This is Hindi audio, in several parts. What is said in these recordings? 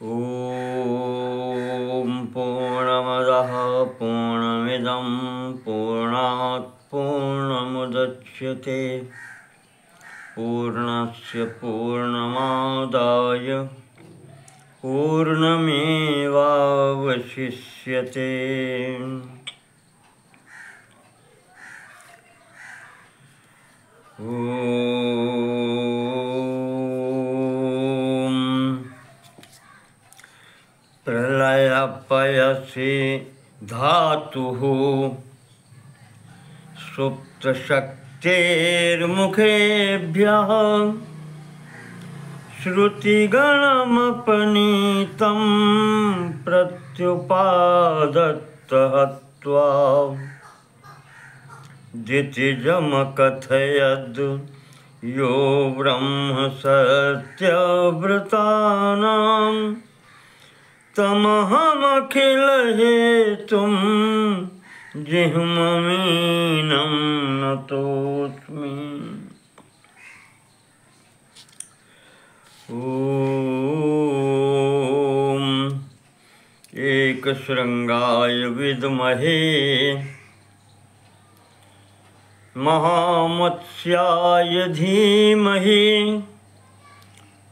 ॐ पूर्णमदः पूर्णमिदं पूर्णात् पूर्णमुदच्यते पूर्णस्य पूर्णमादाय पूर्णमेवावशिष्यते। प्रलयपयसि धातुः सुप्तशक्तेर्मुखेभ्यः श्रुतिगणमपनीतं प्रत्युपादत्तहत्वा दितिजमकथयद् यो ब्रह्म सत्यव्रतानां तमहमखिलहेतुं जिह्ममीनं नतोऽस्मि। ॐ एकशृङ्गाय विद्महे महामत्स्याय धीमहि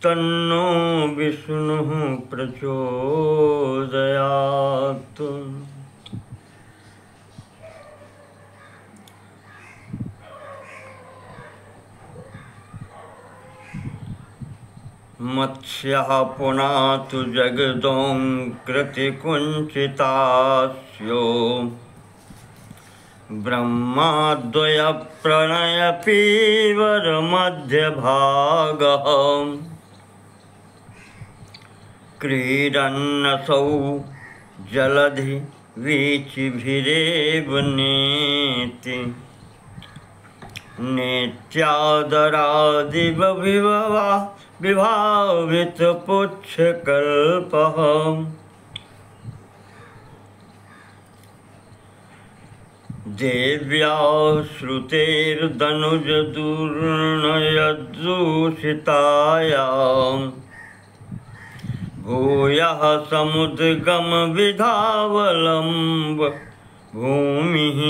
तन्नो विष्णुः प्रचोदयात्। मत्स्यः पुनातु जगदोङ्कृतिकुञ्चितास्यो ब्रह्माद्वयप्रणयपीवरमध्यभागः क्रीडन्नसौ जलधि वीचिभिरेव नेति विभावितपुच्छकल्पः देव्या श्रुतेर्दनुजदूर्णयदूषितायां भूयः समुद्गमविधावलम्ब भूमिः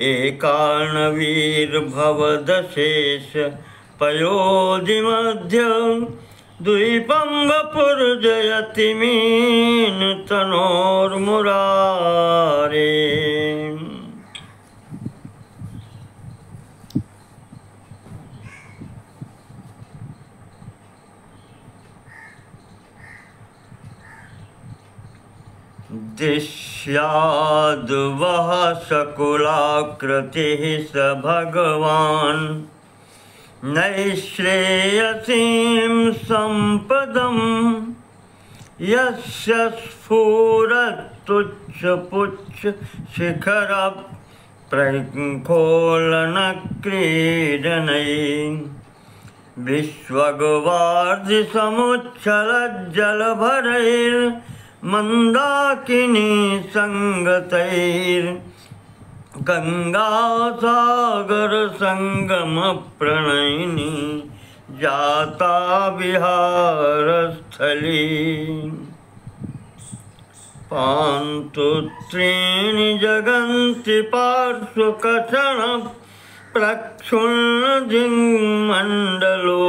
एकार्णवीर्भवदशेष पयोधिमध्य द्वीपं वपुर्जयति मीनतनोर्मुरारे। दिश्याद् वः शकुलाकृतिः स भगवान् नैश्रेयसीं सम्पदं यस्य स्फुरत्तुच्छपुच्छशिखरप्रङ्खोलनक्रीडनैः विश्वगवार्धिसमुच्छलज्जलभरैर्मन्दाकिनी गङ्गासागरसङ्गमप्रणयिनी जाता विहारस्थली। पान्तु त्रीणि जगन्ति पार्श्वकषण प्रक्षुण्णजिङ्मण्डलो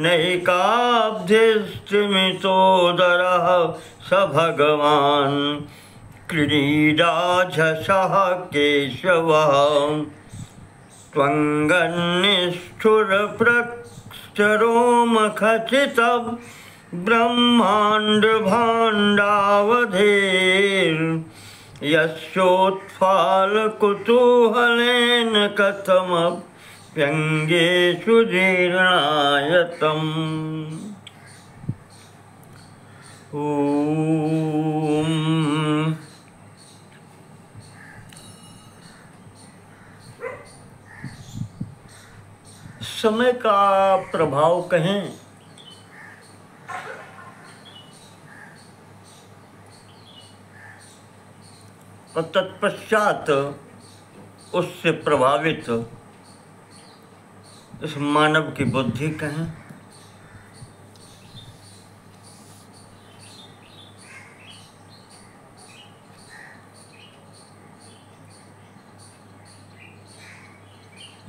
नैकाब्धिस्त्रिमितोदरः स भगवान् क्रीडाझषः केशवः त्वङ्गन्निष्ठुरप्रक्षरोमखचितं ब्रह्माण्डभाण्डावधेर्यस्योत्फालकुतूहलेन कथमप्यङ्गेषु जीर्णायतम्। ॐ समय का प्रभाव कहें और तत्पश्चात उससे प्रभावित इस मानव की बुद्धि कहें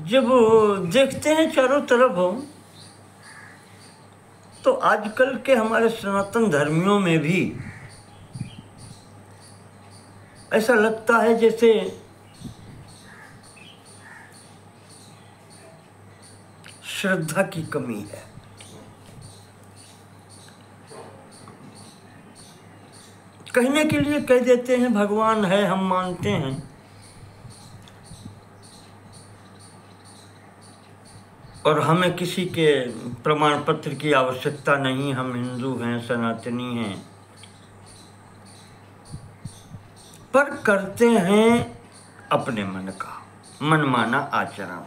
जब देखते हैं चारों तरफ हो तो आजकल के हमारे सनातन धर्मियों में भी ऐसा लगता है जैसे श्रद्धा की कमी है। कहने के लिए कह देते हैं भगवान है, हम मानते हैं, और हमें किसी के प्रमाण पत्र की आवश्यकता नहीं, हम हिंदू हैं, सनातनी हैं, पर करते हैं अपने मन का मनमाना आचरण।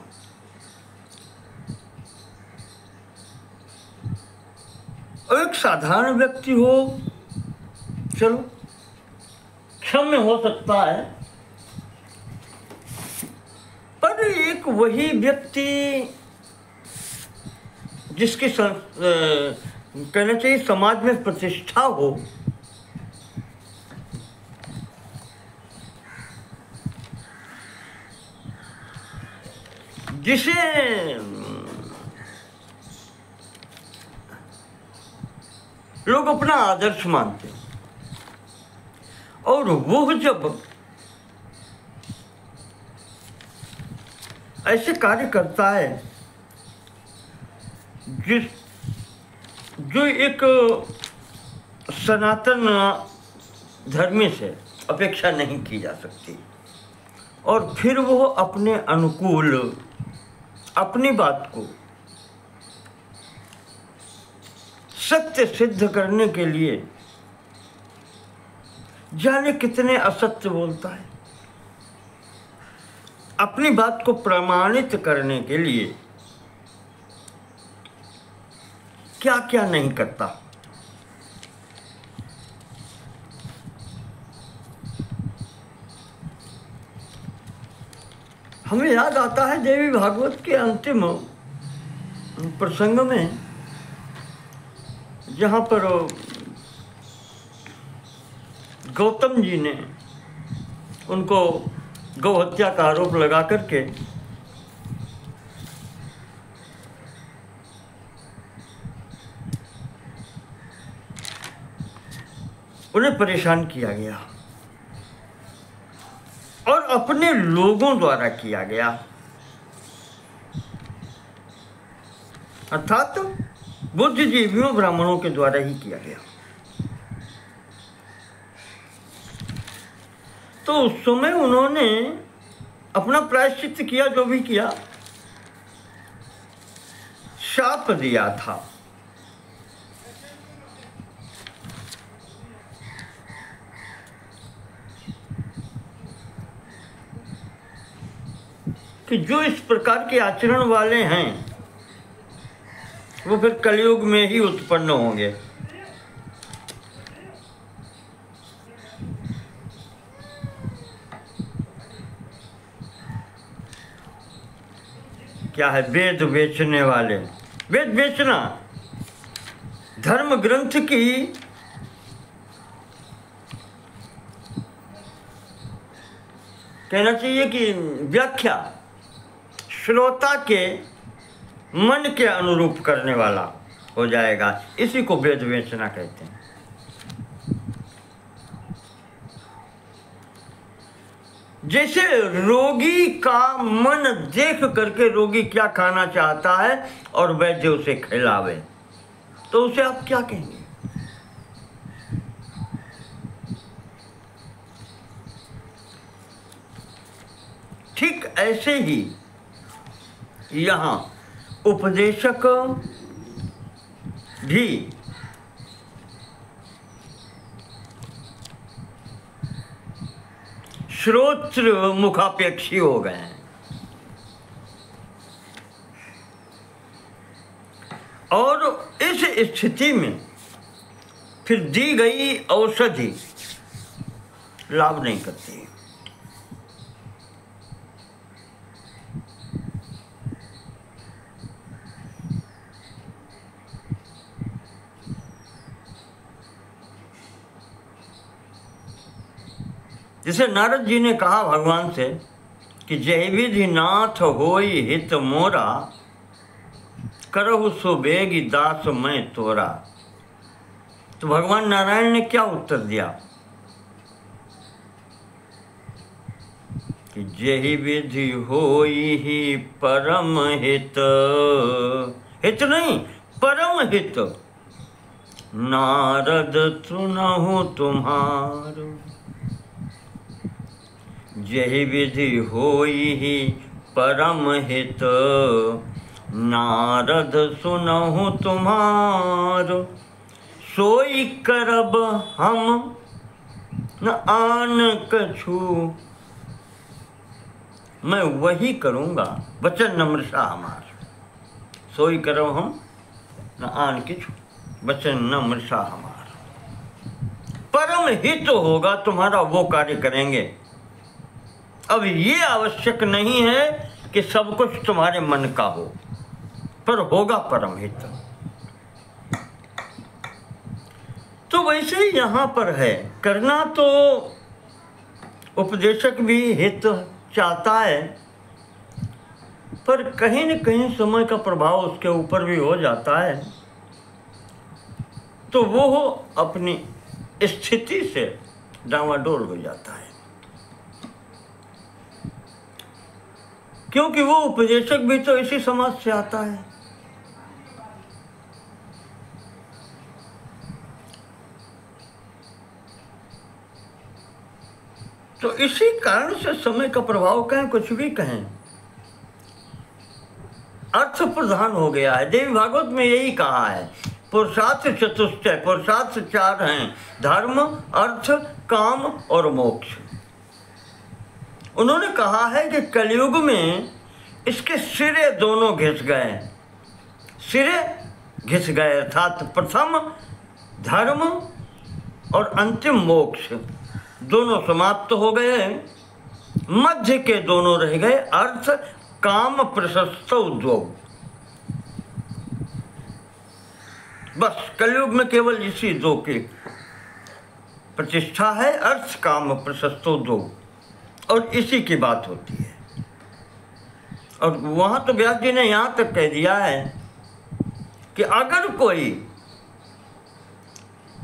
और एक साधारण व्यक्ति हो, चलो क्षम्य हो सकता है, पर एक वही व्यक्ति जिसकी कहना चाहिए समाज में प्रतिष्ठा हो, जिसे लोग अपना आदर्श मानते हैं, और वो जब ऐसे कार्य करता है जो एक सनातन धर्म से अपेक्षा नहीं की जा सकती, और फिर वो अपने अनुकूल अपनी बात को सत्य सिद्ध करने के लिए जाने कितने असत्य बोलता है, अपनी बात को प्रमाणित करने के लिए क्या क्या नहीं करता। हमें याद आता है देवी भागवत के अंतिम प्रसंग में, जहाँ पर गौतम जी ने उनको गौ हत्या का आरोप लगा करके उन्हें परेशान किया गया और अपने लोगों द्वारा किया गया, अर्थात बुद्धिजीवियों ब्राह्मणों के द्वारा ही किया गया। तो उस समय उन्होंने अपना प्रायश्चित किया, जो भी किया, शाप दिया था। कि जो इस प्रकार के आचरण वाले हैं वो फिर कलयुग में ही उत्पन्न होंगे। क्या है? वेद बेचने वाले। वेद बेचना धर्म ग्रंथ की कहना चाहिए कि व्याख्या श्रोता के मन के अनुरूप करने वाला हो जाएगा, इसी को वेद बेचना कहते हैं। जैसे रोगी का मन देख करके रोगी क्या खाना चाहता है और वैद्य उसे खिलावे, तो उसे आप क्या कहेंगे? ठीक ऐसे ही यहाँ उपदेशक भी श्रोत्र मुखापेक्षी हो गए हैं, और इस स्थिति में फिर दी गई औषधि लाभ नहीं करती। जैसे नारद जी ने कहा भगवान से कि जय विधि नाथ होई हित मोरा, करहु सो बेगी दास मैं तोरा। तो भगवान नारायण ने क्या उत्तर दिया कि जय विधि होई ही परम हित, हित नहीं परम हित, नारद सुनहु तुम्हारो। जय विधि होई ही परम हित, नारद सुनहु तुम्हारो। सोई करब हम न आन कछु, मैं वही करूँगा वचन नम्रता हमार। सोई करब हम न आन किछु, वचन नम्रता हमार। परम हित होगा तुम्हारा वो कार्य करेंगे। अब ये आवश्यक नहीं है कि सब कुछ तुम्हारे मन का हो, पर होगा परम हित। तो वैसे ही यहाँ पर है, करना तो उपदेशक भी हित चाहता है, पर कहीं न कहीं समय का प्रभाव उसके ऊपर भी हो जाता है, तो वो अपनी स्थिति से डामाडोल हो जाता है। क्योंकि वो उपदेशक भी तो इसी समाज से आता है। तो इसी कारण से समय का प्रभाव कहें कुछ भी कहें, अर्थ प्रधान हो गया है। देवी भागवत में यही कहा है, पुरुषार्थ चतुष्टय, पुरुषार्थ चार हैं, धर्म अर्थ काम और मोक्ष। उन्होंने कहा है कि कलयुग में इसके सिरे दोनों घिस गए, सिरे घिस गए, अर्थात प्रथम धर्म और अंतिम मोक्ष दोनों समाप्त हो गए, मध्य के दोनों रह गए, अर्थ काम प्रशस्त उद्योग। बस कलयुग में केवल इसी दो की प्रतिष्ठा है, अर्थ काम प्रशस्त उद्योग, और इसी की बात होती है। और वहाँ तो व्यास जी ने यहाँ तक कह दिया है कि अगर कोई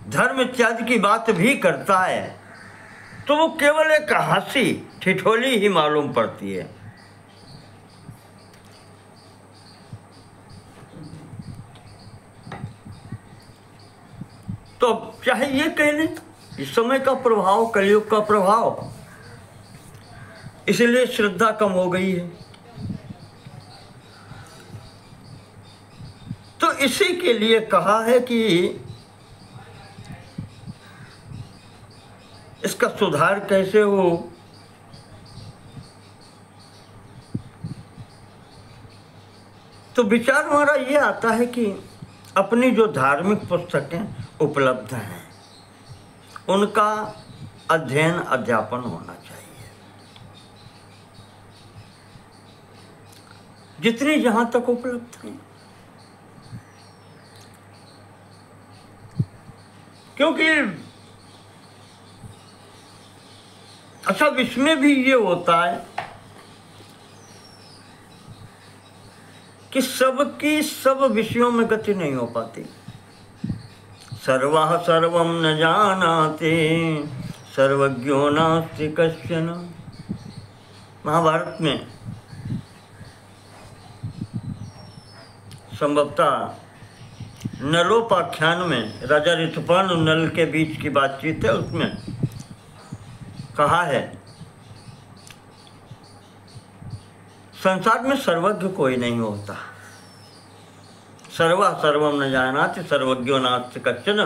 धर्म इत्यादि की बात भी करता है तो वो केवल एक हंसी ठिठोली ही मालूम पड़ती है। तो चाहे ये कह लें इस समय का प्रभाव, कलयुग का प्रभाव, इसलिए श्रद्धा कम हो गई है। तो इसी के लिए कहा है कि इसका सुधार कैसे हो। तो विचार हमारा ये आता है कि अपनी जो धार्मिक पुस्तकें उपलब्ध हैं उनका अध्ययन अध्यापन होना चाहिए, जितनी जहां तक उपलब्ध हैं। क्योंकि अच्छा इसमें भी ये होता है कि सबकी सब विषयों में गति नहीं हो पाती। सर्वः सर्वं न जानाति सर्वज्ञो नास्ति कश्चन। महाभारत में संभवतः नलोपाख्यान में राजा ऋतुपर्ण और नल के बीच की बातचीत है, उसमें कहा है संसार में सर्वज्ञ कोई नहीं होता। सर्वः सर्वं न जानाति सर्वज्ञो नास्ति कश्चन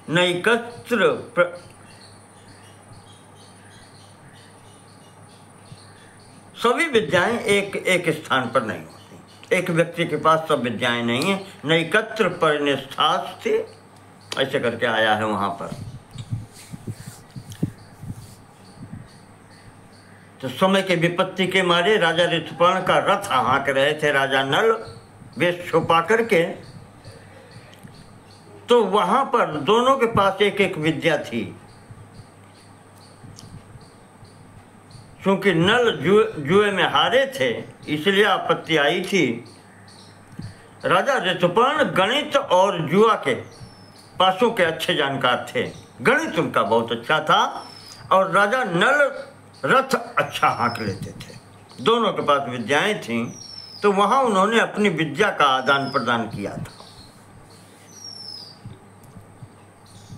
नैकत्र सभी विद्याएं एक स्थान पर नहीं होती। एक व्यक्ति के पास सब विद्याएं नहीं है। नैकत्र परिनिष्ठास्ते ऐसे करके आया है वहां पर। तो समय के विपत्ति के मारे राजा ऋतुपर्ण का रथ हाँक रहे थे राजा नल वेश छुपा करके। तो वहां पर दोनों के पास एक एक विद्या थी। क्योंकि नल जुए में हारे थे इसलिए आपत्ति आई थी। राजा ऋतुपर्ण गणित और जुआ के पासों के अच्छे जानकार थे। गणित उनका बहुत अच्छा था और राजा नल रथ अच्छा हाँक लेते थे। दोनों के पास विद्याएं थीं, तो वहाँ उन्होंने अपनी विद्या का आदान प्रदान किया था।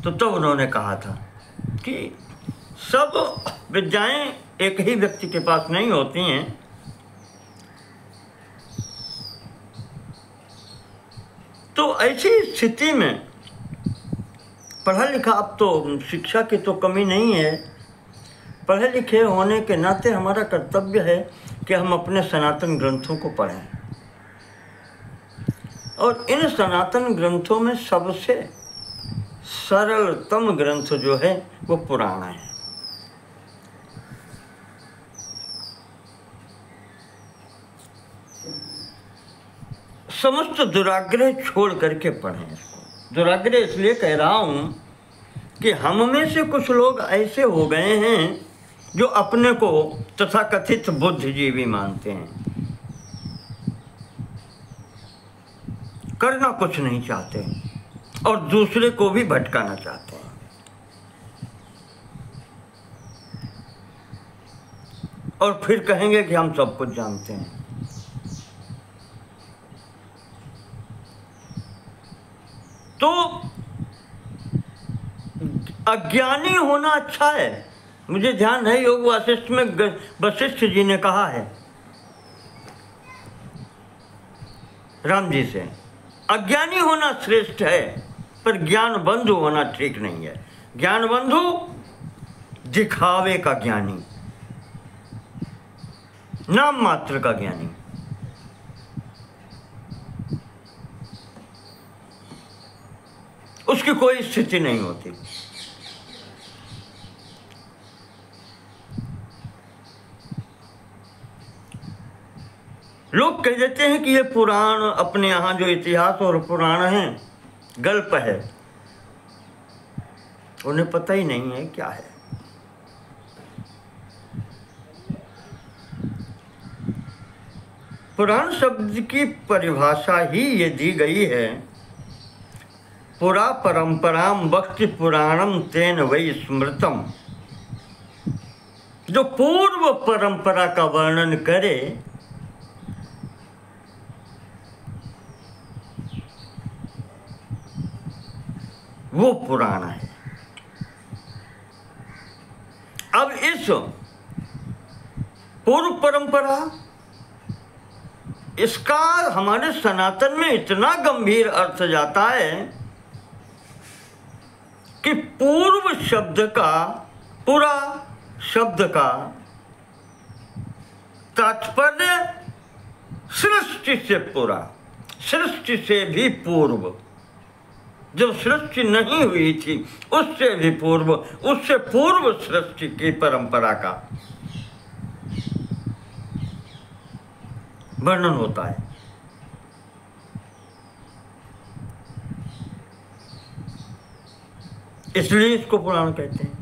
तो तब उन्होंने कहा था कि सब विद्याएं एक ही व्यक्ति के पास नहीं होती हैं। तो ऐसी स्थिति में पढ़ा लिखा, अब तो शिक्षा की तो कमी नहीं है, पढ़े लिखे होने के नाते हमारा कर्तव्य है कि हम अपने सनातन ग्रंथों को पढ़ें। और इन सनातन ग्रंथों में सबसे सरलतम ग्रंथ जो है वो पुराण है। समस्त दुराग्रह छोड़ करके पढ़ें इसको। दुराग्रह इसलिए कह रहा हूं कि हम में से कुछ लोग ऐसे हो गए हैं जो अपने को तथाकथित बुद्धिजीवी मानते हैं, करना कुछ नहीं चाहते और दूसरे को भी भटकाना चाहते हैं। और फिर कहेंगे कि हम सब कुछ जानते हैं। तो अज्ञानी होना अच्छा है। मुझे ध्यान है योग वासिष्ठ में वशिष्ठ जी ने कहा है राम जी से, अज्ञानी होना श्रेष्ठ है पर ज्ञान बंधु होना ठीक नहीं है। ज्ञान बंधु दिखावे का ज्ञानी, नाम मात्र का ज्ञानी। उसकी कोई स्थिति नहीं होती। लोग कह देते हैं कि ये पुराण, अपने यहाँ जो इतिहास और पुराण हैं गल्प है, उन्हें पता ही नहीं है क्या है। पुराण शब्द की परिभाषा ही ये दी गई है, पुरा परंपराम भक्ति पुराणम तेन वै स्मृतम। जो पूर्व परंपरा का वर्णन करे वो पुराण है। अब इस पूर्व परंपरा, इसका हमारे सनातन में इतना गंभीर अर्थ जाता है कि पूर्व शब्द का, पुरा शब्द का तात्पर्य सृष्टि से पूरा, सृष्टि से भी पूर्व, जब सृष्टि नहीं हुई थी उससे भी पूर्व, उससे पूर्व सृष्टि की परंपरा का वर्णन होता है। इसलिए इसको पुराण कहते हैं।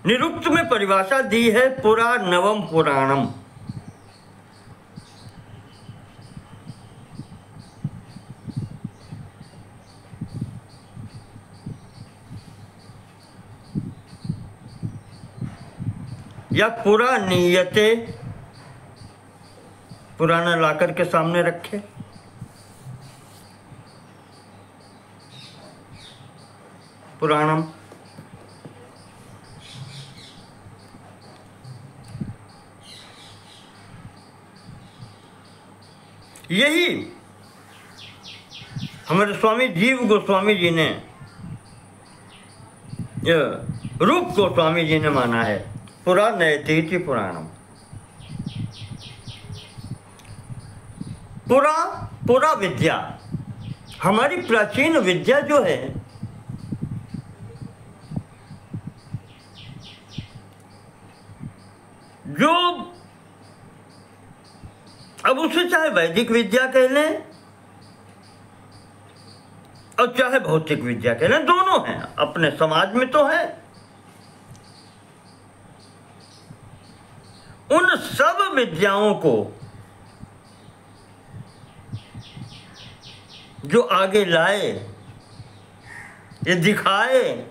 निरुक्त में परिभाषा दी है पुरा नवम पुराणम। या पुरा नियते, पुराना लाकर के सामने रखे, पुराणम। यही हमारे स्वामी जीव गोस्वामी जी ने, रूप गोस्वामी जी ने माना है पुरा नयतीति पुराणम। पुरा, पुरा विद्या, हमारी प्राचीन विद्या जो है जो, अब उसे चाहे वैदिक विद्या कह लें और चाहे भौतिक विद्या कह लें, दोनों हैं, अपने समाज में तो है। उन सब विद्याओं को जो आगे लाए, ये दिखाए,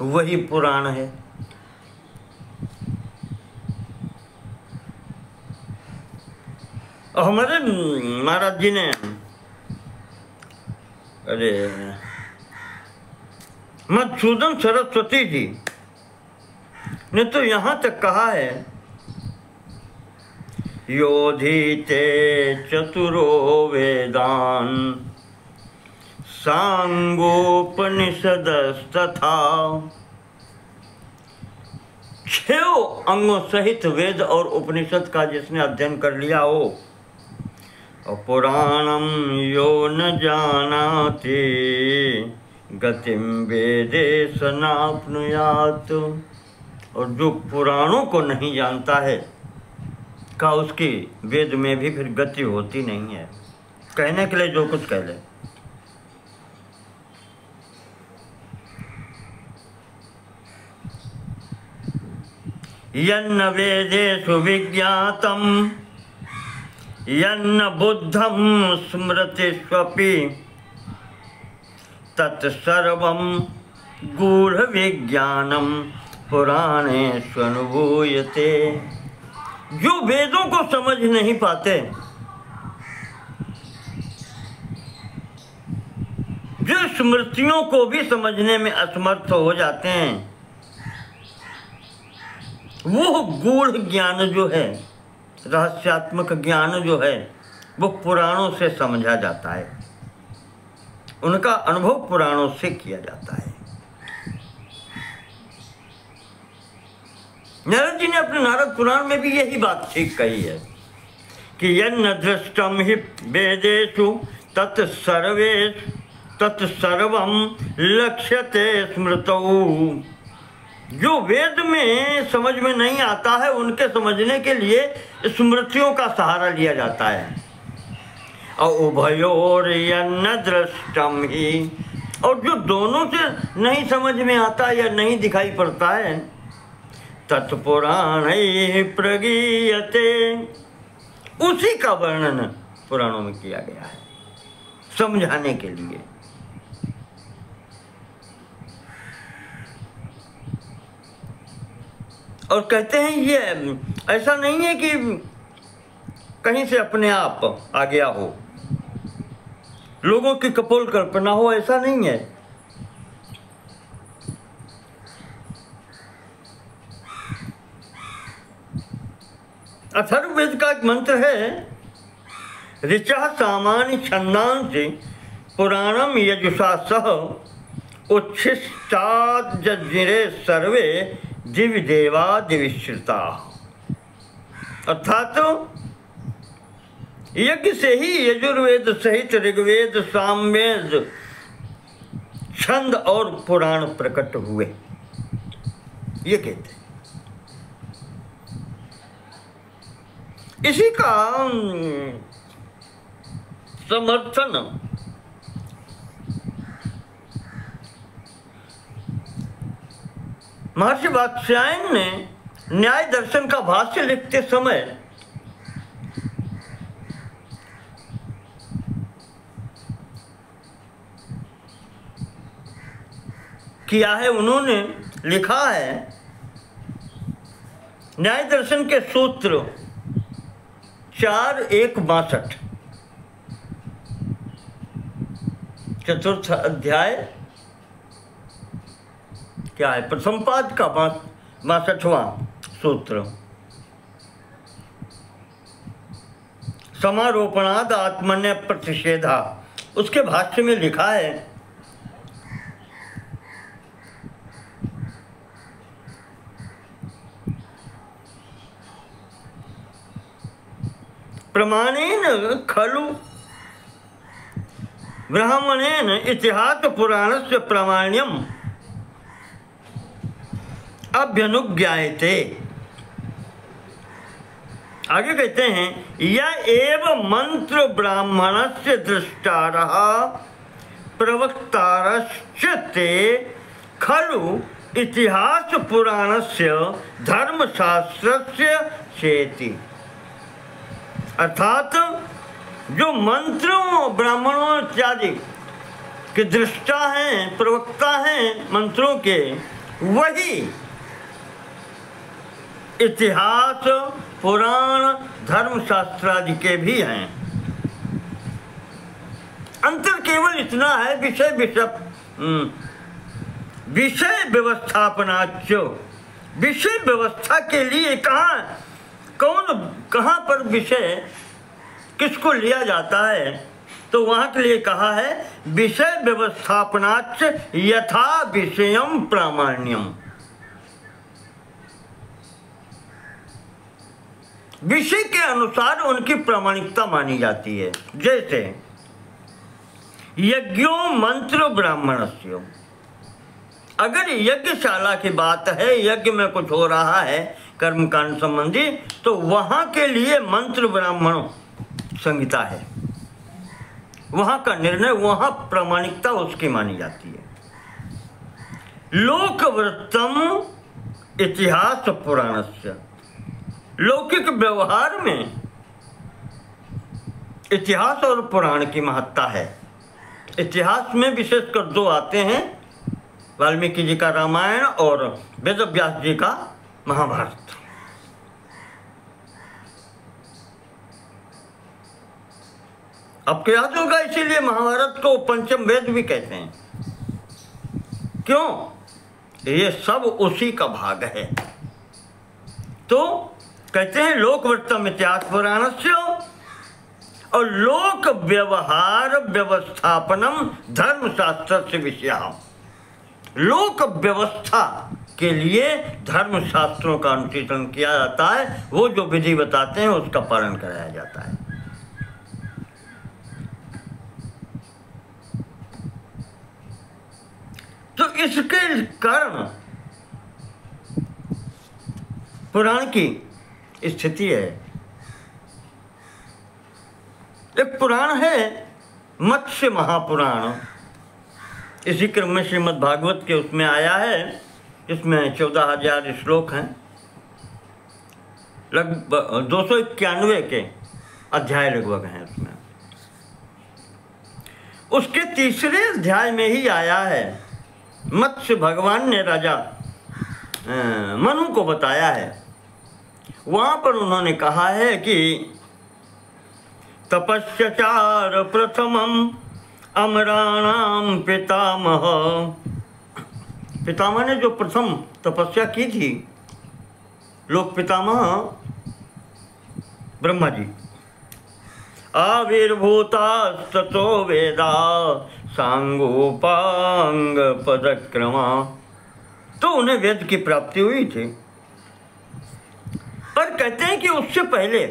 वही पुराण है। और हमारे महाराज जी ने, अरे मधुसूदन सरस्वती जी ने तो यहाँ तक कहा है, योधीते चतुरो वेदान सांगोपनिषदस्तथा। 6 अंगों सहित वेद और उपनिषद का जिसने अध्ययन कर लिया हो, और पुराणम यो न जानाति गतिम वेदे सनाप्नुयात। और जो पुराणों को नहीं जानता है, का उसकी वेद में भी फिर गति होती नहीं है। कहने के लिए जो कुछ कह ले। यन्न वेदेषु विज्ञातम् यन्न बुद्धं स्मृतिष्वपि तत्सर्वं गूढ़विज्ञानं पुराणेष्वनुभूयते। जो वेदों को समझ नहीं पाते, जो स्मृतियों को भी समझने में असमर्थ हो जाते हैं, वो गूढ़ ज्ञान जो है, रहस्यात्मक ज्ञान जो है, वो पुराणों से समझा जाता है। उनका अनुभव पुराणों से किया जाता है। नारद जी ने अपने नारद पुराण में भी यही बात ठीक कही है कि यन्न दृष्टम हि वेदेषु तत्सर्वं लक्ष्यते स्मृतौ। जो वेद में समझ में नहीं आता है, उनके समझने के लिए स्मृतियों का सहारा लिया जाता है। और उभयोर यन्न दृष्टम ही, और जो दोनों से नहीं समझ में आता या नहीं दिखाई पड़ता है, तत्पुराण प्रगीयते, उसी का वर्णन पुराणों में किया गया है समझाने के लिए। और कहते हैं ये ऐसा नहीं है कि कहीं से अपने आप आ गया हो, लोगों की कपोल कल्पना हो, ऐसा नहीं है। अथर्ववेद का एक मंत्र है, ऋचा सामान्य छंदांसि पुराणम यजुषा सह उच्छिष्टाज्जिरे सर्वे दिव्य देवा दिविश्रिता। अर्थात यज्ञ से ही यजुर्वेद सहित ऋग्वेद, सामवेद, छंद और पुराण प्रकट हुए, ये कहते हैं। इसी का समर्थन महर्षि वात्स्यायन ने न्याय दर्शन का भाष्य लिखते समय किया है। उन्होंने लिखा है, न्याय दर्शन के सूत्र 4:1-62, चतुर्थ अध्याय क्या है, प्रथम पाद का 62वां सूत्र, समारोपणाद आत्मन्य प्रतिषेधा। उसके भाष्य में लिखा है, प्रमाणेन खलु ब्राह्मणेन इतिहास पुराणस्य प्रामाण्यम अभ्यनुज्ञायते। आगे कहते हैं यह एव मंत्र ब्राह्मणस्य दृष्टारः प्रवक्तारश्च ते खलु इतिहास पुराणस्य धर्मशास्त्रस्य चेति। अर्थात जो मंत्रों ब्राह्मणों इत्यादि के दृष्टा हैं, प्रवक्ता हैं मंत्रों के, वही इतिहास पुराण धर्मशास्त्र आदि के भी हैं। अंतर केवल इतना है विषय व्यवस्थापनाच, विषय व्यवस्था के लिए कहाँ पर विषय किसको लिया जाता है, तो वहां के लिए कहा है विषय व्यवस्थापनाच यथा विषयम प्रामाण्यम। विषय के अनुसार उनकी प्रामाणिकता मानी जाती है। जैसे यज्ञो मंत्र ब्राह्मणस्य, अगर यज्ञशाला की बात है, यज्ञ में कुछ हो रहा है कर्मकांड संबंधी, तो वहां के लिए मंत्र ब्राह्मण संहिता है, वहां का निर्णय, वहां प्रामाणिकता उसकी मानी जाती है। लोकवृत्तम इतिहास पुराणस्य, लौकिक व्यवहार में इतिहास और पुराण की महत्ता है। इतिहास में विशेषकर दो आते हैं, वाल्मीकि जी का रामायण और वेद व्यास जी का महाभारत। आपको याद होगा, इसीलिए महाभारत को पंचम वेद भी कहते हैं। क्यों? ये सब उसी का भाग है। तो कहते हैं लोकवृत्तम इतिहास पुराणस्य, और लोक व्यवहार व्यवस्थापनम धर्मशास्त्र से विषय। लोक व्यवस्था के लिए धर्मशास्त्रों का अनुशीलन किया जाता है, वो जो विधि बताते हैं उसका पालन कराया जाता है। तो इसके कारण पुराण की स्थिति है। एक पुराण है मत्स्य महापुराण, इसी क्रम में श्रीमद् भागवत के उसमें आया है, इसमें 14,000 श्लोक हैं, लगभग 291 के अध्याय लगभग हैं उसमें। उसके तीसरे अध्याय में ही आया है, मत्स्य भगवान ने राजा मनु को बताया है। वहां पर उन्होंने कहा है कि तपस्याचार प्रथमम अमराणाम पितामह, पितामह ने जो प्रथम तपस्या की थी, लोक पितामह ब्रह्मा जी, आविर्भूतास्ततो वेदा सांगोपांग पदक्रमा, तो उन्हें वेद की प्राप्ति हुई थी। पर कहते हैं कि उससे पहले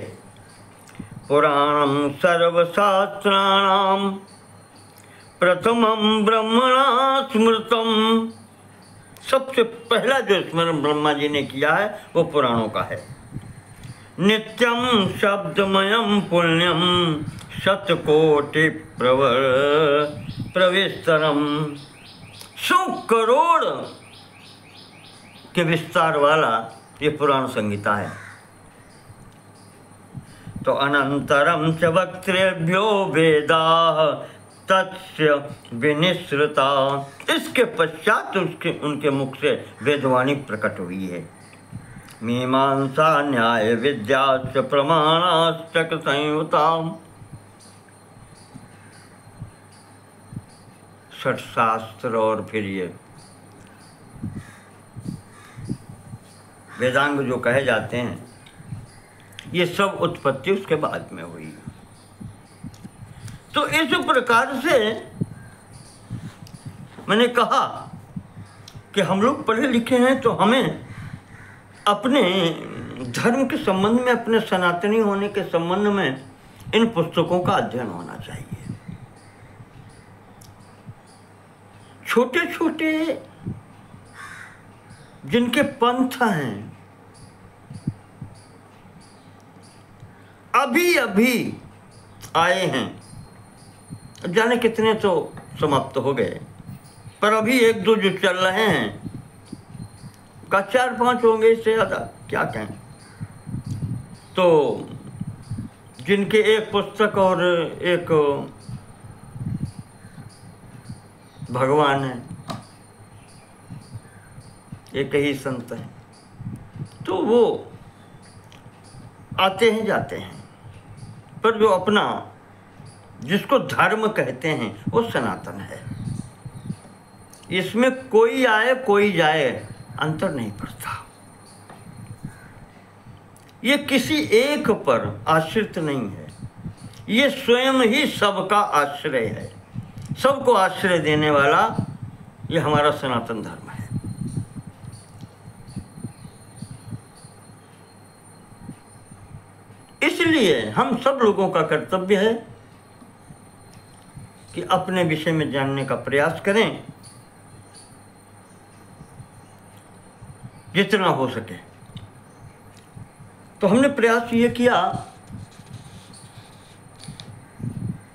पुराणम सर्वशास्त्राणाम प्रथमम ब्रह्मणा स्मृतम, सबसे पहला जो स्मरण ब्रह्मा जी ने किया है वो पुराणों का है। नित्यम शब्दमयम पुण्यम शतकोटि प्रविस्तरम, 100 करोड़ के विस्तार वाला ये पुराण संहिता है। तो अनंतरम च वक्तृभ्यो वेदा तस्य विनिश्रुता, इसके पश्चात उनके मुख से वेदवाणी प्रकट हुई है। मीमांसा न्याय विद्या प्रमाणाष्टक संयुता, 6 शास्त्र और फिर ये वेदांग जो कहे जाते हैं, ये सब उत्पत्ति उसके बाद में हुई। तो इस प्रकार से मैंने कहा कि हम लोग पढ़े लिखे हैं, तो हमें अपने धर्म के संबंध में, अपने सनातनी होने के संबंध में इन पुस्तकों का अध्ययन होना चाहिए। छोटे छोटे जिनके पंथ हैं, अभी अभी आए हैं, जाने कितने तो समाप्त हो गए, पर अभी एक दो जो चल रहे हैं का 4-5 होंगे, इससे ज़्यादा क्या कहें। तो जिनके एक पुस्तक और एक भगवान है, एक ही संत है, तो वो आते हैं जाते हैं, पर जो अपना जिसको धर्म कहते हैं वो सनातन है। इसमें कोई आए कोई जाए अंतर नहीं पड़ता। ये किसी एक पर आश्रित नहीं है, ये स्वयं ही सबका आश्रय है, सबको आश्रय देने वाला ये हमारा सनातन धर्म है। इसलिए हम सब लोगों का कर्तव्य है कि अपने विषय में जानने का प्रयास करें जितना हो सके। तो हमने प्रयास ये किया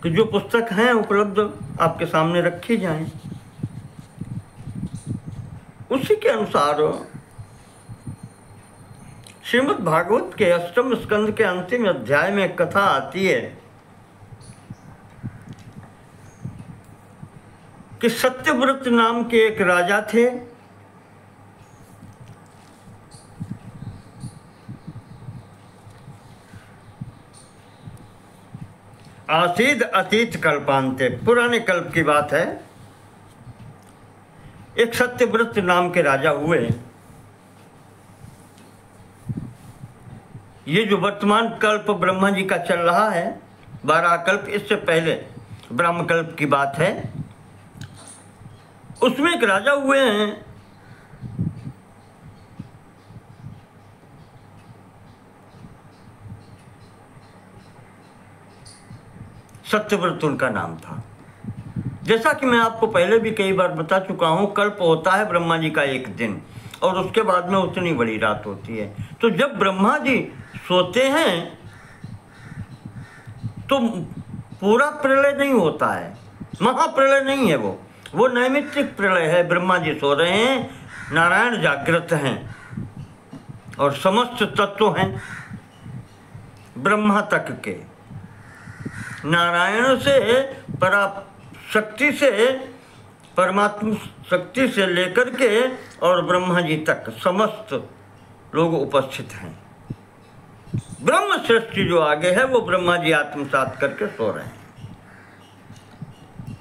कि जो पुस्तक हैं उपलब्ध आपके सामने रखी जाएं, उसी के अनुसार श्रीमद् भागवत के 8वें स्कंद के अंतिम अध्याय में एक कथा आती है कि सत्यव्रत नाम के एक राजा थे। आसीद अतीत कल्पांते, पुराने कल्प की बात है। एक सत्यव्रत नाम के राजा हुए। ये जो वर्तमान कल्प ब्रह्मा जी का चल रहा है, 12 कल्प, इससे पहले ब्रह्मकल्प की बात है। उसमें एक राजा हुए हैं, सत्यव्रत उनका नाम था। जैसा कि मैं आपको पहले भी कई बार बता चुका हूं, कल्प होता है ब्रह्मा जी का एक दिन और उसके बाद में उतनी बड़ी रात होती है। तो जब ब्रह्मा जी सोते हैं तो पूरा प्रलय नहीं होता है, महाप्रलय नहीं है, वो नैमित्तिक प्रलय है। ब्रह्मा जी सो रहे हैं, नारायण जागृत हैं और समस्त तत्व हैं ब्रह्मा तक के, नारायण से परा शक्ति से, परमात्मा शक्ति से लेकर के और ब्रह्मा जी तक समस्त लोग उपस्थित हैं। ब्रह्म सृष्टि जो आगे है वो ब्रह्मा जी आत्मसात करके सो रहे हैं।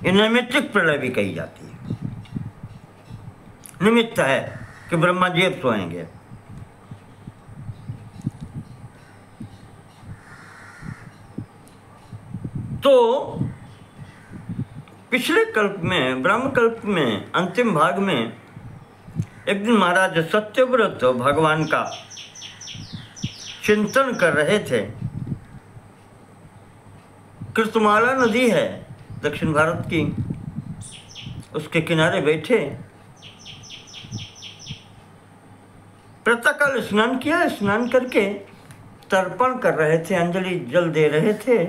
ये नैमित्तिक प्रलय भी कही जाती है, निमित्त है कि ब्रह्मा जी अब सोएंगे। तो पिछले कल्प में, ब्रह्म कल्प में अंतिम भाग में एक दिन महाराज सत्यव्रत भगवान का चिंतन कर रहे थे। कृतमाला नदी है दक्षिण भारत की, उसके किनारे बैठे प्रातःकाल स्नान किया, स्नान करके तर्पण कर रहे थे, अंजलि जल दे रहे थे।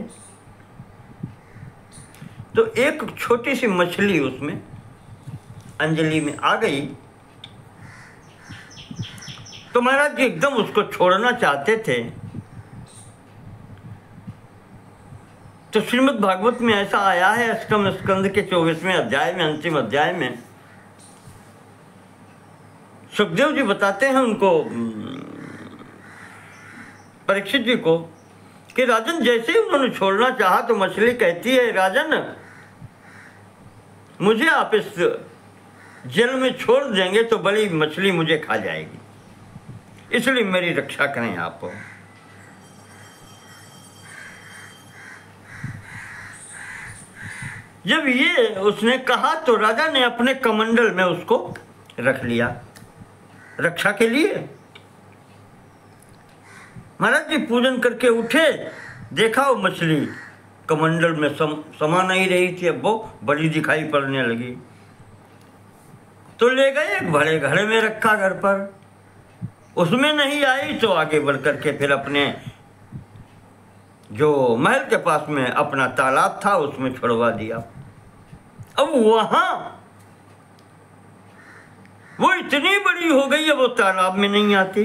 तो एक छोटी सी मछली उसमें अंजलि में आ गई। तो महाराज जी एकदम उसको छोड़ना चाहते थे। तो श्रीमद् भागवत में ऐसा आया है 8वें स्कंद के 24वें अध्याय में, अंतिम अध्याय में, सुखदेव जी बताते हैं उनको, परीक्षित जी को, कि राजन जैसे ही उन्होंने छोड़ना चाहा तो मछली कहती है, राजन मुझे आप इस जल में छोड़ देंगे तो बड़ी मछली मुझे खा जाएगी, इसलिए मेरी रक्षा करें आप। जब ये उसने कहा तो राजा ने अपने कमंडल में उसको रख लिया रक्षा के लिए। महाराज जी पूजन करके उठे, देखा वो मछली कमंडल में समा नहीं रही थी, अब वो बड़ी दिखाई पड़ने लगी। तो ले गए, एक बड़े घड़े में रखा घर पर, उसमें नहीं आई तो आगे बढ़ करके फिर अपने जो महल के पास में अपना तालाब था उसमें छुड़वा दिया। अब वहां वो इतनी बड़ी हो गई है, वो तालाब में नहीं आती।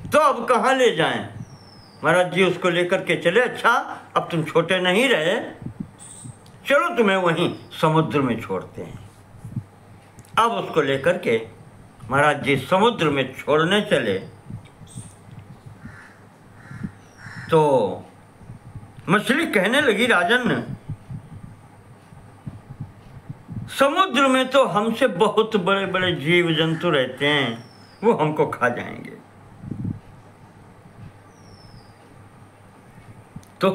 तो अब कहां ले जाएं? महाराज जी उसको लेकर के चले, अच्छा अब तुम छोटे नहीं रहे, चलो तुम्हें वहीं समुद्र में छोड़ते हैं। अब उसको लेकर के महाराज जी समुद्र में छोड़ने चले तो मछली कहने लगी, राजन समुद्र में तो हमसे बहुत बड़े बड़े जीव जंतु रहते हैं, वो हमको खा जाएंगे। तो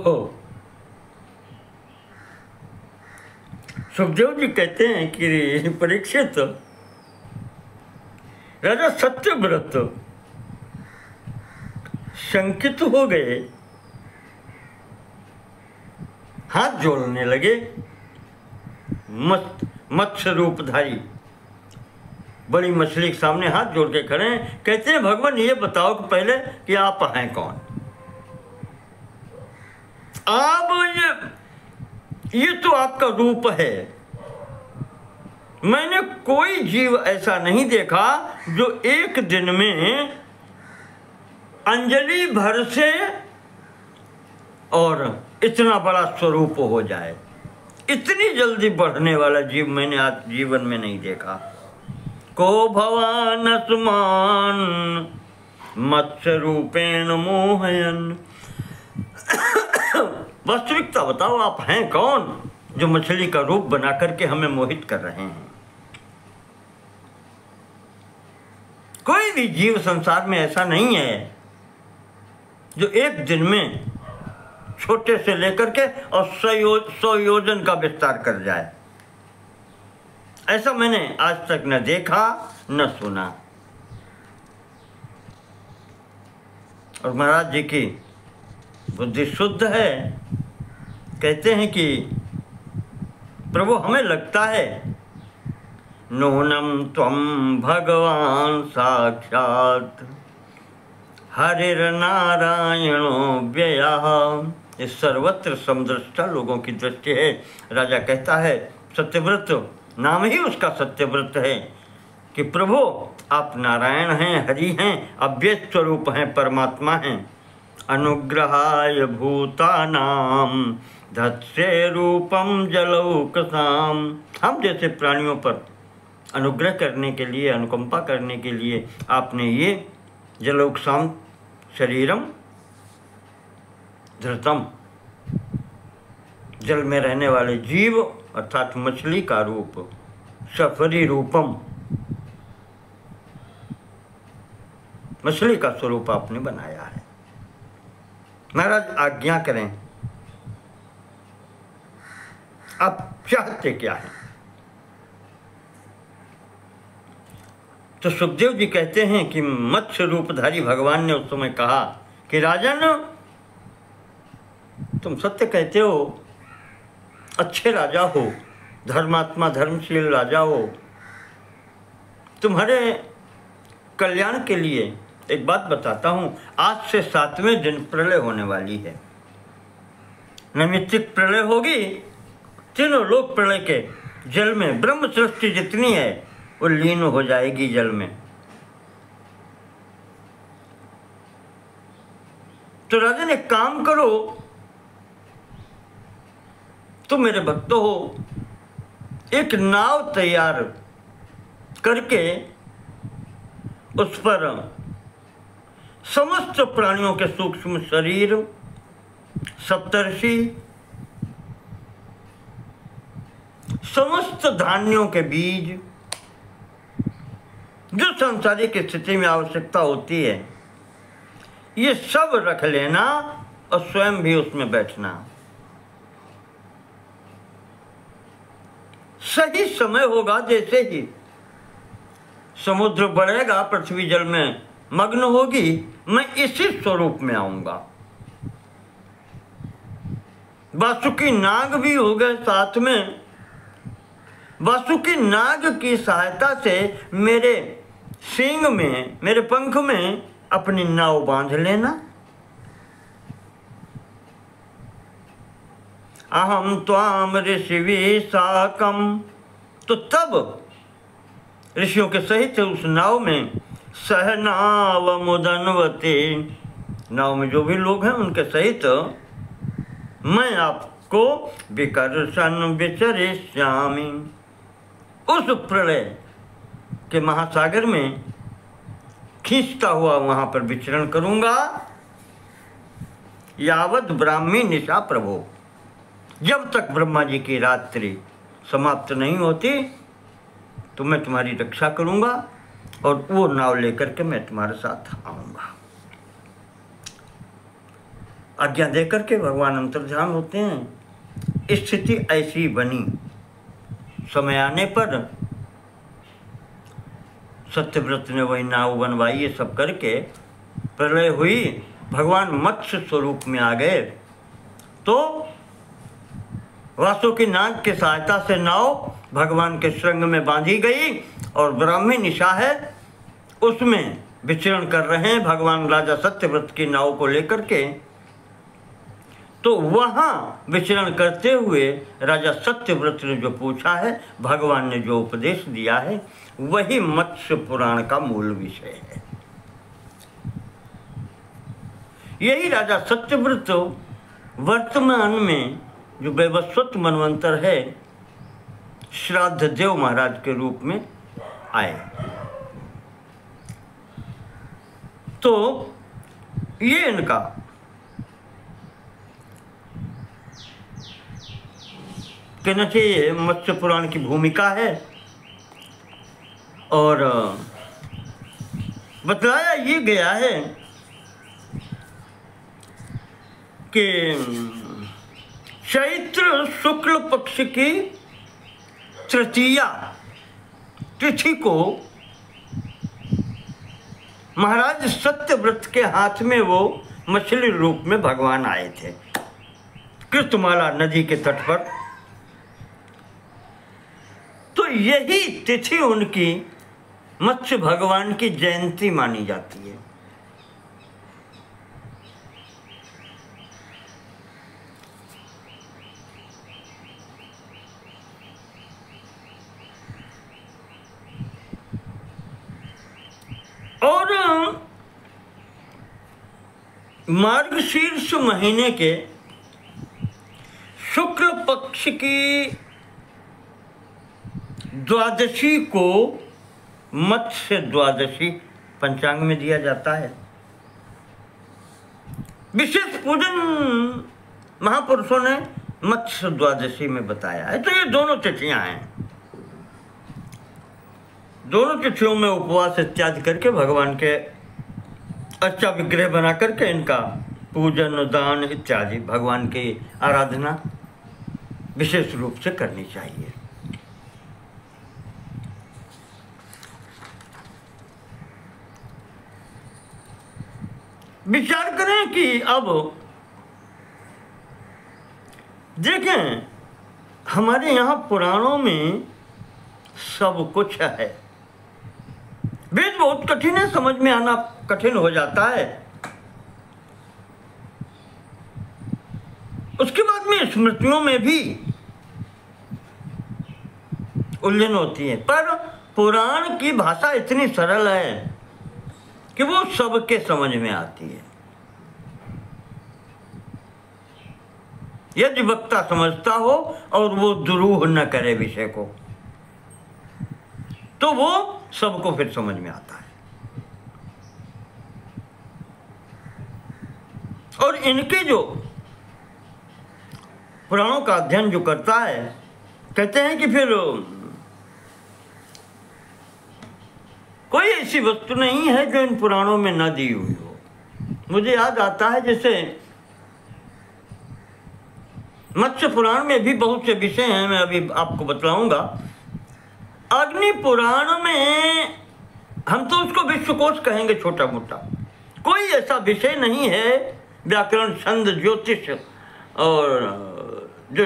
सुखदेव जी कहते हैं कि परीक्षित, राजा सत्यव्रत शंकित हो गए, हाथ जोड़ने लगे। मत्स्य रूपधारी बड़ी मछली के सामने हाथ जोड़ के खड़े हैं, कहते हैं भगवान ये बताओ कि पहले कि आप हैं कौन? आप ये तो आपका रूप है, मैंने कोई जीव ऐसा नहीं देखा जो एक दिन में अंजलि भर से और इतना बड़ा स्वरूप हो जाए। इतनी जल्दी बढ़ने वाला जीव मैंने आज जीवन में नहीं देखा। को भवान असमान मत्स्य रूपेण मोहयन। वास्तविकता बताओ आप हैं कौन जो मछली का रूप बना करके हमें मोहित कर रहे हैं? कोई भी जीव संसार में ऐसा नहीं है जो एक दिन में छोटे से लेकर के और 100 योजन का विस्तार कर जाए। ऐसा मैंने आज तक न देखा न सुना। और महाराज जी की बुद्धि शुद्ध है, कहते हैं कि प्रभु हमें लगता है नूनम त्वं भगवान साक्षात हरिर्नारायणो व्ययः। इस सर्वत्र समदृष्टा लोगों की दृष्टि है। राजा कहता है सत्यव्रत, नाम ही उसका सत्यव्रत है कि प्रभु आप नारायण हैं, हरि हैं, अव्यक्त स्वरूप हैं, परमात्मा हैं। अनुग्रहाय भूतानाम धत्से रूपम जलौकसाम। हम जैसे प्राणियों पर अनुग्रह करने के लिए, अनुकंपा करने के लिए आपने ये जलौकसाम शरीरम धृतम, जल में रहने वाले जीव अर्थात मछली का रूप, सफरी रूपम, मछली का स्वरूप आपने बनाया है। महाराज आज्ञा करें, आप चाहते क्या हैं? तो सुखदेव जी कहते हैं कि मत्स्य रूपधारी भगवान ने उस समय कहा कि राजन तुम सत्य कहते हो, अच्छे राजा हो, धर्मात्मा धर्मशील राजा हो, तुम्हारे कल्याण के लिए एक बात बताता हूँ। आज से 7वें दिन प्रलय होने वाली है। नैमित्तिक प्रलय होगी, तीनों लोक प्रलय के जल में, ब्रह्म सृष्टि जितनी है वो लीन हो जाएगी जल में। तो राजन एक काम करो, तुम मेरे भक्त हो, एक नाव तैयार करके उस पर समस्त प्राणियों के सूक्ष्म शरीर, सप्तर्षि, समस्त धान्यों के बीज, जो सांसारिक स्थिति में आवश्यकता होती है, ये सब रख लेना और स्वयं भी उसमें बैठना। सही समय होगा, जैसे ही समुद्र बढ़ेगा, पृथ्वी जल में मग्न होगी, मैं इसी स्वरूप में आऊंगा। वासुकी नाग भी हो गए साथ में। वासुकी नाग की सहायता से मेरे सींग में, मेरे पंख में अपनी नाव बांध लेना। अहम त्वाम ऋषि साकम, तो तब ऋषियों के सहित उस नाव में सहनाव मुदनवते, नाव में जो भी लोग हैं उनके सहित मैं आपको विकर्षण विचरिष्यामि, उस प्रलय के महासागर में खींचता हुआ वहां पर विचरण करूंगा। यावत ब्राह्मी निशा प्रभो, जब तक ब्रह्मा जी की रात्रि समाप्त नहीं होती तो मैं तुम्हारी रक्षा करूंगा और वो नाव लेकर के मैं तुम्हारे साथ आऊंगा। आज्ञा देकर के भगवान अंतर्ध्यान होते हैं। स्थिति ऐसी बनी, समय आने पर सत्यव्रत ने वही नाव बनवाई, ये सब करके प्रलय हुई, भगवान मत्स्य स्वरूप में आ गए। तो वासुकी नाग की सहायता से नाव भगवान के श्रृंग में बांधी गई और ब्राह्मी निशा है उसमें विचरण कर रहे हैं भगवान राजा सत्यव्रत की नाव को लेकर के। तो वहाँ विचरण करते हुए राजा सत्यव्रत ने जो पूछा है, भगवान ने जो उपदेश दिया है, वही मत्स्य पुराण का मूल विषय है। यही राजा सत्यव्रत वर्तमान में जो वैवस्वत मनवंतर है, श्राद्ध देव महाराज के रूप में आए। तो ये इनका कहना चाहिए मत्स्य पुराण की भूमिका है। और बतलाया ये गया है कि चैत्र शुक्ल पक्ष की तृतीया तिथि को महाराज सत्यव्रत के हाथ में वो मछली रूप में भगवान आए थे कृतमाला नदी के तट पर। तो यही तिथि उनकी मत्स्य भगवान की जयंती मानी जाती है। और मार्गशीर्ष महीने के शुक्ल पक्ष की द्वादशी को मत्स्य द्वादशी पंचांग में दिया जाता है। विशेष पूजन महापुरुषों ने मत्स्य द्वादशी में बताया है। तो ये दोनों तिथियां हैं। दोनों तिथियों में उपवास इत्यादि करके भगवान के अच्छा विग्रह बना करके इनका पूजन दान इत्यादि भगवान की आराधना विशेष रूप से करनी चाहिए। विचार करें कि अब देखें हमारे यहाँ पुराणों में सब कुछ है। वेद बहुत कठिन है, समझ में आना कठिन हो जाता है। उसके बाद में स्मृतियों में भी उलझन होती है, पर पुराण की भाषा इतनी सरल है कि वो सबके समझ में आती है। यदि वक्ता समझता हो और वो दुरूह न करे विषय को, तो वो सबको फिर समझ में आता है। और इनके जो पुराणों का अध्ययन जो करता है, कहते हैं कि फिर कोई ऐसी वस्तु नहीं है जो इन पुराणों में न दी हुई हो। मुझे याद आता है जैसे मत्स्य पुराण में भी बहुत से विषय हैं, मैं अभी आपको बतलाऊंगा। अग्नि पुराण में हम तो उसको विश्वकोश कहेंगे छोटा मोटा, कोई ऐसा विषय नहीं है। व्याकरण, छंद, ज्योतिष और जो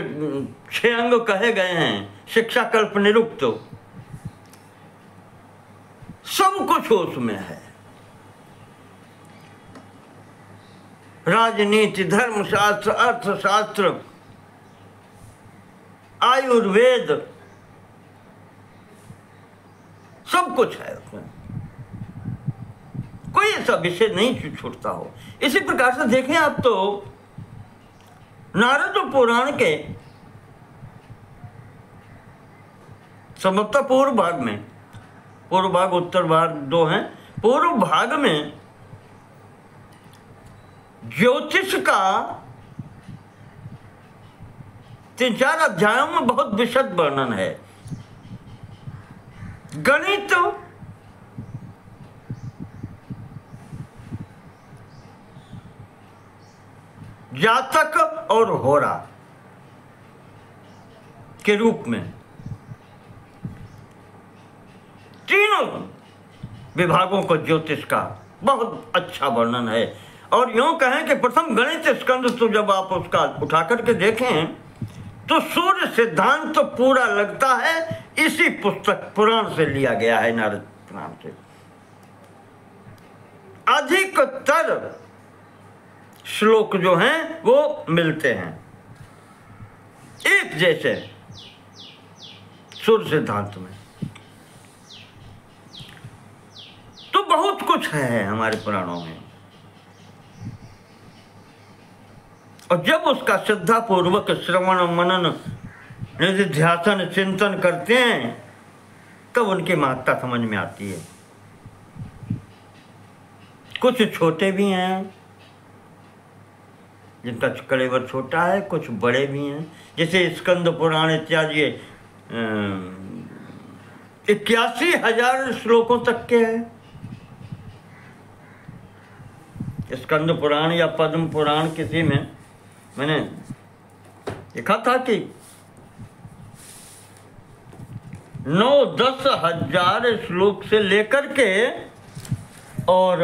6 अंग कहे गए हैं, शिक्षा, कल्प, निरुक्त, सब कुछ उसमें है। राजनीति, धर्मशास्त्र, अर्थशास्त्र, आयुर्वेद, सब कुछ है उसमें। कोई ऐसा विषय नहीं छूटता हो। इसी प्रकार से देखें आप तो नारद पुराण के संभवतः पूर्व भाग में, पूर्व भाग उत्तर भाग दो हैं, पूर्व भाग में ज्योतिष का 3-4 अध्यायों में बहुत विशद वर्णन है। गणित, जातक और होरा के रूप में तीनों विभागों को ज्योतिष का बहुत अच्छा वर्णन है। और यूं कहें कि प्रथम गणित स्कंद तो जब आप उसका उठा करके देखें तो सूर्य सिद्धांत तो पूरा लगता है इसी पुस्तक पुराण से लिया गया है, नारद पुराण से। अधिकतर श्लोक जो हैं वो मिलते हैं एक जैसे सूर्य सिद्धांत में। तो बहुत कुछ है हमारे पुराणों में, और जब उसका श्रद्धा पूर्वक श्रवण मनन निधिध्यासन चिंतन करते हैं तब उनकी महत्ता समझ में आती है। कुछ छोटे भी हैं जिनका कलेवर छोटा है, कुछ बड़े भी हैं, जैसे स्कंद पुराण इत्यादि 81,000 श्लोकों तक के हैं। स्कंद पुराण या पद्म पुराण किसी में मैंने देखा था कि 9-10 हजार श्लोक से लेकर के और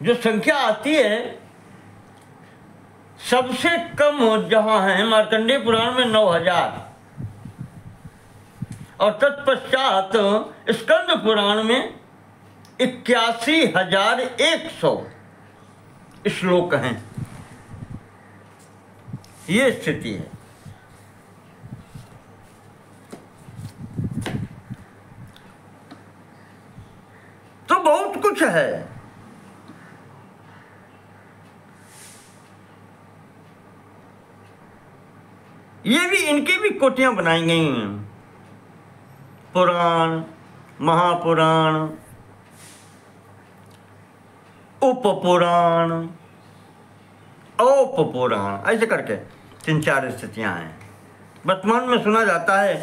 जो संख्या आती है सबसे कम जहां है मार्कंडेय पुराण में 9,000 और तत्पश्चात स्कंद पुराण में 81,100 श्लोक हैं। ये स्थिति है। तो बहुत कुछ है। ये भी, इनकी भी कोटियां बनाई गई हैं। पुराण, महापुराण, उपपुराण, औपपुराण, ऐसे करके 3-4 स्थितियां हैं। वर्तमान में सुना जाता है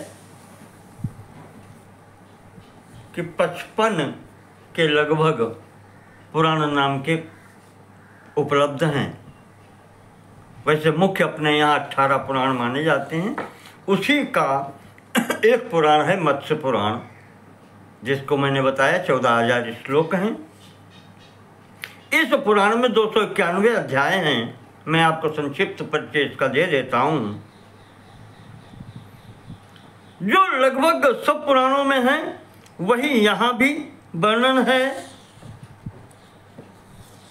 कि 55 के लगभग पुराण नाम के उपलब्ध हैं। वैसे मुख्य अपने यहाँ 18 पुराण माने जाते हैं। उसी का एक पुराण है मत्स्य पुराण, जिसको मैंने बताया 14,000 श्लोक हैं। इस पुराण में 291 अध्याय हैं। मैं आपको संक्षिप्त परिचय इसका दे देता हूँ, जो लगभग सब पुराणों में है वही यहाँ भी वर्णन है।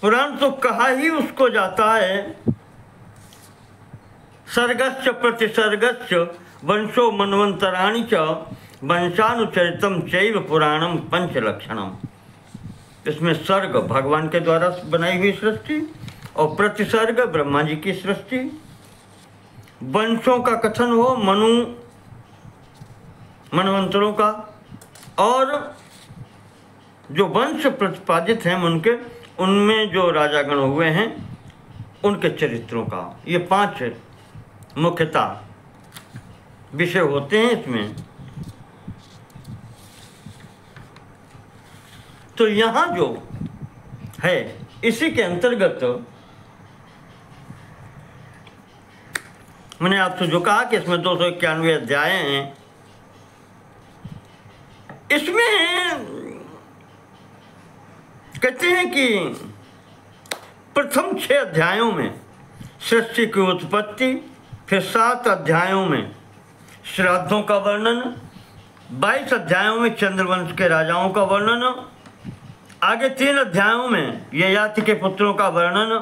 पुराण तो कहा ही उसको जाता है, सर्गश्च प्रतिसर्गश्च वंशो मनवंतराणि च वंशानुचरितम चैव पुराणम पंचलक्षणम। इसमें सर्ग भगवान के द्वारा बनाई हुई सृष्टि और प्रतिसर्ग ब्रह्मा जी की सृष्टि, वंशों का कथन हो, मनवंतरों का, और जो वंश प्रतिपादित हैं उनके, उनमें जो राजागण हुए हैं उनके चरित्रों का। ये 5 मुख्यतः विषय होते हैं इसमें। तो यहाँ जो है इसी के अंतर्गत मैंने आपसे जो कहा कि इसमें 291 अध्याय हैं। इसमें कहते हैं कि प्रथम 6 अध्यायों में सृष्टि की उत्पत्ति, फिर 7 अध्यायों में श्राद्धों का वर्णन, 22 अध्यायों में चंद्रवंश के राजाओं का वर्णन, आगे 3 अध्यायों में ययाति के पुत्रों का वर्णन,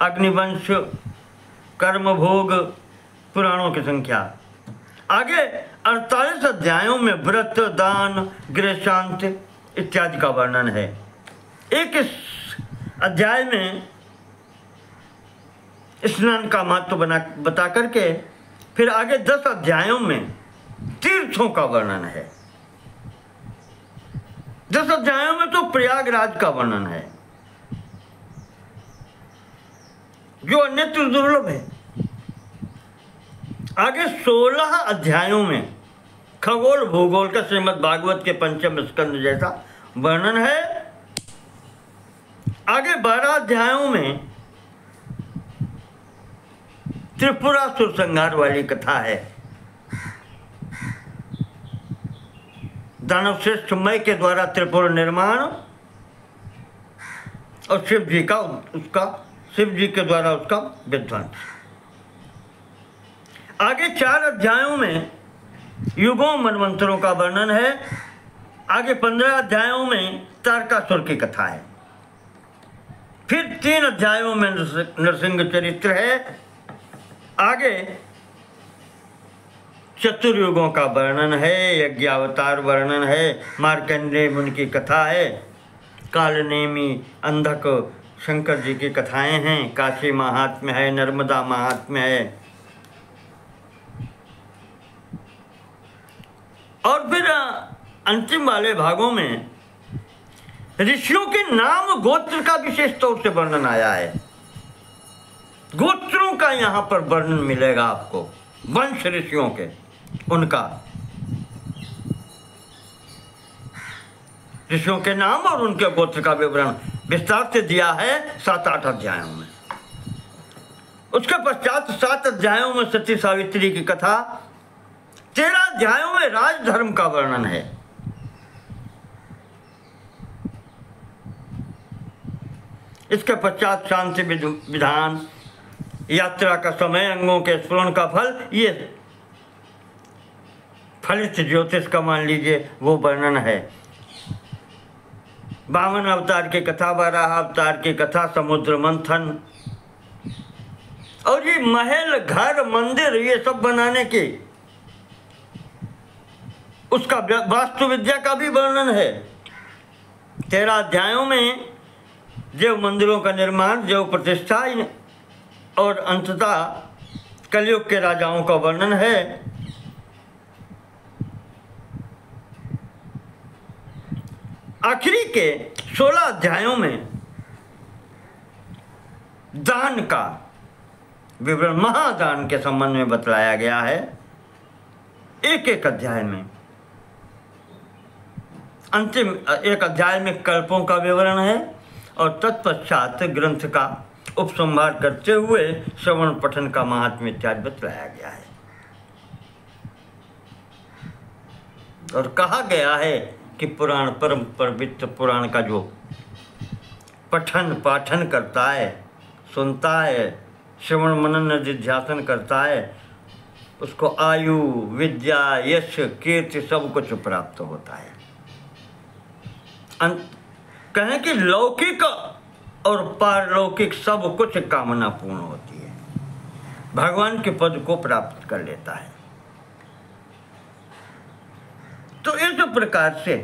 अग्निवंश, कर्मभोग, पुराणों की संख्या। आगे 48 अध्यायों में व्रत, दान, गृह शांति इत्यादि का वर्णन है। एक इस अध्याय में स्नान का महत्व बता करके फिर आगे 10 अध्यायों में तीर्थों का वर्णन है। 10 अध्यायों में तो प्रयागराज का वर्णन है जो अन्यत्र दुर्लभ है। आगे 16 अध्यायों में खगोल भूगोल का श्रीमद् भागवत के पंचम स्कंद जैसा वर्णन है। आगे 12 अध्यायों में त्रिपुरासुर संहार वाली कथा है। दानव श्रेष्ठ मय के द्वारा त्रिपुर निर्माण और शिव जी के द्वारा उसका विध्वंस। आगे 4 अध्यायों में युगों मनवंतरों का वर्णन है। आगे 15 अध्यायों में तारकासुर की कथा है। फिर 3 अध्यायों में नरसिंह चरित्र है। आगे चतुर्युगों का वर्णन है, यज्ञावतार वर्णन है, मार्कंडेय मुनि की कथा है, कालनेमी, अंधक, शंकर जी की कथाएं हैं, काशी महात्म्य है, नर्मदा महात्म्य है। और फिर अंतिम वाले भागों में ऋषियों के नाम गोत्र का विशेष तौर से वर्णन आया है। गोत्रों का यहाँ पर वर्णन मिलेगा आपको, वंश ऋषियों के, उनका ऋषियों के नाम और उनके गोत्र का विवरण विस्तार से दिया है 7-8 अध्यायों में। उसके पश्चात 7 अध्यायों में सती सावित्री की कथा, 13 अध्यायों में राजधर्म का वर्णन है। इसके पश्चात शांति विधान, यात्रा का समय, अंगों के स्फुरण का फल, ये फलित ज्योतिष का मान लीजिए वो वर्णन है। 52 अवतार की कथा, 12 अवतार की कथा, समुद्र मंथन, और ये महल, घर, मंदिर ये सब बनाने की उसका वास्तु विद्या का भी वर्णन है। 13 अध्यायों में देव मंदिरों का निर्माण, देव प्रतिष्ठा और अंततः कलयुग के राजाओं का वर्णन है। आखिरी के 16 अध्यायों में दान का विवरण, महादान के संबंध में बतलाया गया है। एक अध्याय में, अंतिम एक अध्याय में कल्पों का विवरण है और तत्पश्चात ग्रंथ का उपसंहार करते हुए श्रवण पठन का महात्म्य इत्यादि बतलाया गया है। और कहा गया है कि पुराण, परम पवित्र पुराण का जो पठन पाठन करता है, सुनता है, श्रवण मनन निधिध्यासन करता है, उसको आयु, विद्या, यश, कीर्ति सब कुछ प्राप्त होता है। कहें कि लौकिक और पारलौकिक सब कुछ कामना पूर्ण होती है, भगवान के पद को प्राप्त कर लेता है। तो इस प्रकार से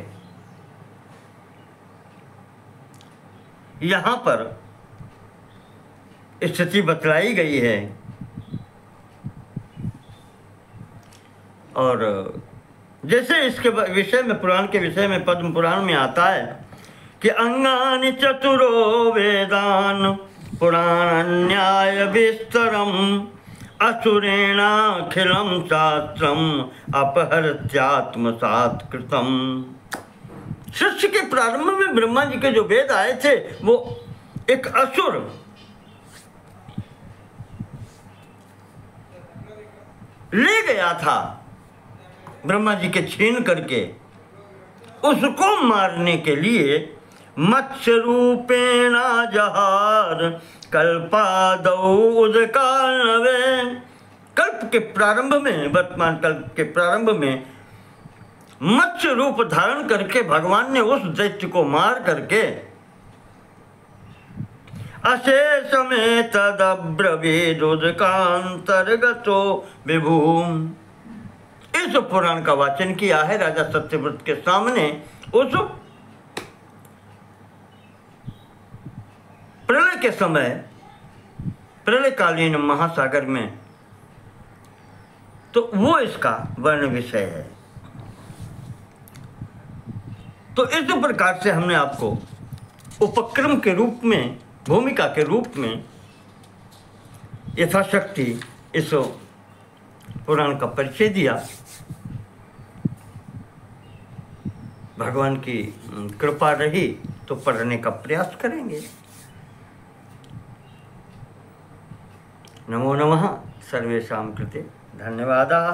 यहां पर स्थिति बतलाई गई है। और जैसे इसके विषय में, पुराण के विषय में पद्म पुराण में आता है कि अंगानि चतुरो वेदान पुराणान्याय विस्तरम असुरेणाखिलम शास्त्रम अपहृत्यात्मसात् कृतम। सृष्टि के प्रारंभ में ब्रह्मा जी के जो वेद आए थे वो एक असुर ले गया था, ब्रह्मा जी के छीन करके। उसको मारने के लिए मत्स्य रूपेणा जहार कल्पादौ उदकानवे। कल्प के प्रारंभ में, वर्तमान कल्प के प्रारंभ में मत्स्य रूप धारण करके भगवान ने उस दैत्य को मार करके अशेष में तदब्रवीदुदकांतर्गतो विभूम, इस पुराण का वाचन किया है राजा सत्यव्रत के सामने उस प्रलय के समय, प्रलयकालीन महासागर में। तो वो इसका वर्ण विषय है। तो इस प्रकार से हमने आपको उपक्रम के रूप में, भूमिका के रूप में यथाशक्ति इस पुराण का परिचय दिया। भगवान की कृपा रही तो पढ़ने का प्रयास करेंगे। नमो नमः सर्वेषां कृते धन्यवादाः।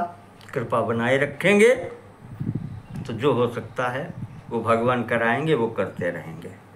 कृपा बनाए रखेंगे तो जो हो सकता है वो भगवान कराएंगे, वो करते रहेंगे।